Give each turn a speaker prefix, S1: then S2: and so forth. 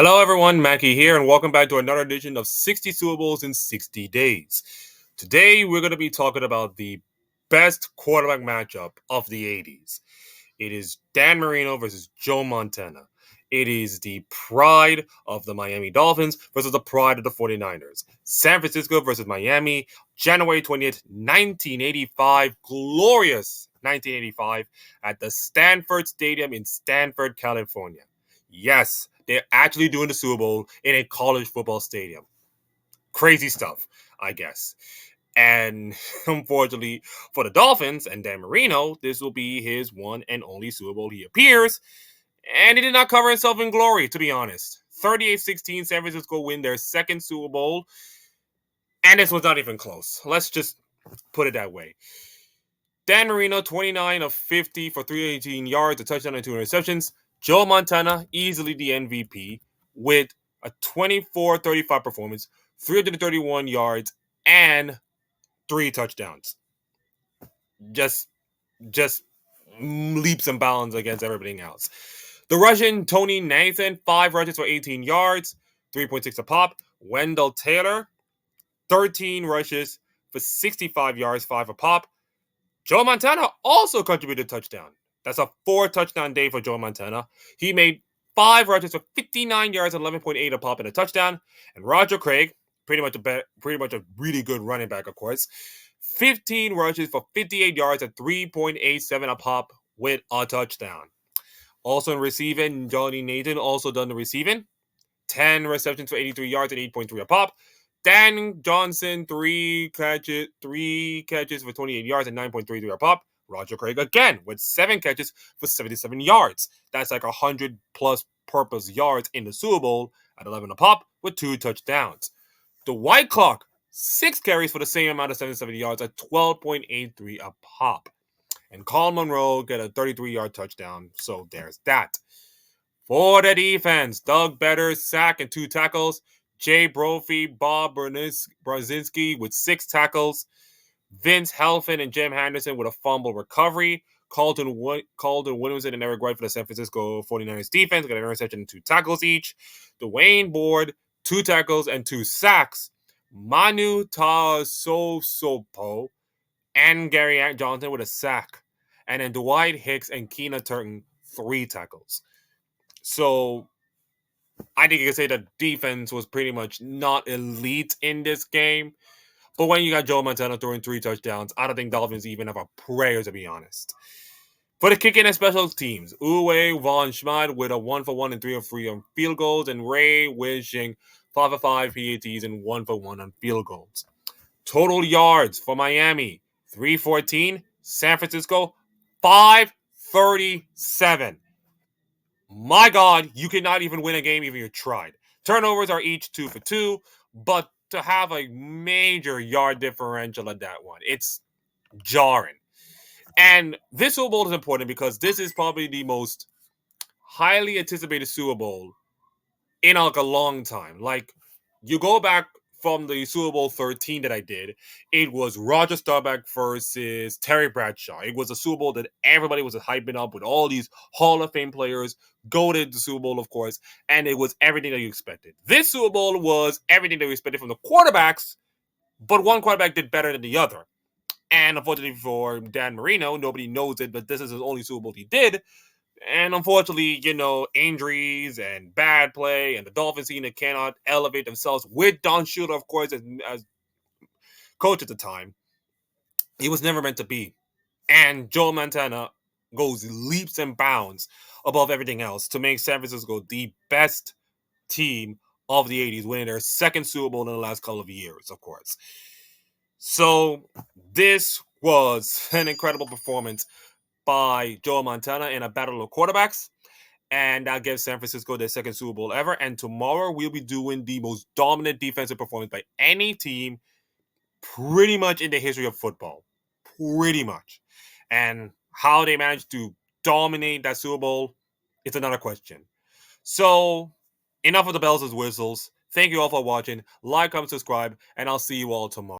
S1: Hello, everyone. Mackie here, and welcome back to another edition of 60 Super Bowls in 60 Days. Today, we're going to be talking about the best quarterback matchup of the 80s. It is Dan Marino versus Joe Montana. It is the pride of the Miami Dolphins versus the pride of the 49ers. San Francisco versus Miami, January 20th, 1985. Glorious 1985 at the Stanford Stadium in Stanford, California. Yes, they're actually doing the Super Bowl in a college football stadium. Crazy stuff, I guess. And unfortunately for the Dolphins and Dan Marino, this will be his one and only Super Bowl he appears. And he did not cover himself in glory, to be honest. 38-16, San Francisco win their second Super Bowl. And this was not even close. Let's just put it that way. Dan Marino, 29 of 50 for 318 yards, a touchdown and 2 interceptions. Joe Montana, easily the MVP, with a 24-35 performance, 331 yards, and 3 touchdowns. Just leaps and bounds against everything else. The Russian, Tony Nathan, 5 rushes for 18 yards, 3.6 a pop. Wendell Taylor, 13 rushes for 65 yards, 5 a pop. Joe Montana also contributed a touchdown. That's a 4-touchdown day for Joe Montana. He made 5 rushes for 59 yards, 11.8 a pop, and a touchdown. And Roger Craig, pretty much a really good running back, of course, 15 rushes for 58 yards at 3.87 a pop with a touchdown. Also in receiving, Johnny Nathan also done the receiving. 10 receptions for 83 yards and 8.3 a pop. Dan Johnson, 3 catches for 28 yards and 9.33 a pop. Roger Craig again with 7 catches for 77 yards. That's like 100 plus purpose yards in the Super Bowl at 11 a pop with 2 touchdowns. The White Clock, 6 carries for the same amount of 77 yards at 12.83 a pop. And Colin Monroe get a 33-yard touchdown, so there's that. For the defense, Doug Better, sack and 2 tackles. Jay Brophy, Bob Brzezinski with 6 tackles. Vince Helfand and Jim Henderson with a fumble recovery. Carlton Williamson and Eric Wright for the San Francisco 49ers defense got an interception and 2 tackles each. Dwayne Board, 2 tackles and 2 sacks. Manu Tasosopo and Gary Johnson with a sack. And then Dwight Hicks and Keena Turton, 3 tackles. So I think you can say that defense was pretty much not elite in this game. But when you got Joe Montana throwing 3 touchdowns, I don't think Dolphins even have a prayer, to be honest. For the kicking and special teams, Uwe von Schmid with a 1-for-1 and 3-of-3 on field goals, and Ray Wishing 5-of-5 PATs and 1-for-1 on field goals. Total yards for Miami, 314. San Francisco, 537. My God, you cannot even win a game if you tried. Turnovers are each 2 for 2, but to have a major yard differential at that one, it's jarring. And this Super Bowl is important because this is probably the most highly anticipated Super Bowl in like a long time. Like, you go back from the Super Bowl 13 that I did, it was Roger Staubach versus Terry Bradshaw. It was a Super Bowl that everybody was hyping up with all these Hall of Fame players, go to the Super Bowl, of course, and it was everything that you expected. This Super Bowl was everything that you expected from the quarterbacks, but one quarterback did better than the other. And unfortunately for Dan Marino, nobody knows it, but this is his only Super Bowl he did. And unfortunately, injuries and bad play, and the Dolphins team that cannot elevate themselves with Don Shula, of course, as coach at the time. He was never meant to be. And Joe Montana goes leaps and bounds above everything else to make San Francisco the best team of the 80s, winning their second Super Bowl in the last couple of years, of course. So this was an incredible performance by Joe Montana in a battle of quarterbacks. And that gives San Francisco their second Super Bowl ever. And tomorrow we'll be doing the most dominant defensive performance by any team pretty much in the history of football. Pretty much. And how they managed to dominate that Super Bowl is another question. So, enough of the bells and whistles. Thank you all for watching. Like, comment, subscribe, and I'll see you all tomorrow.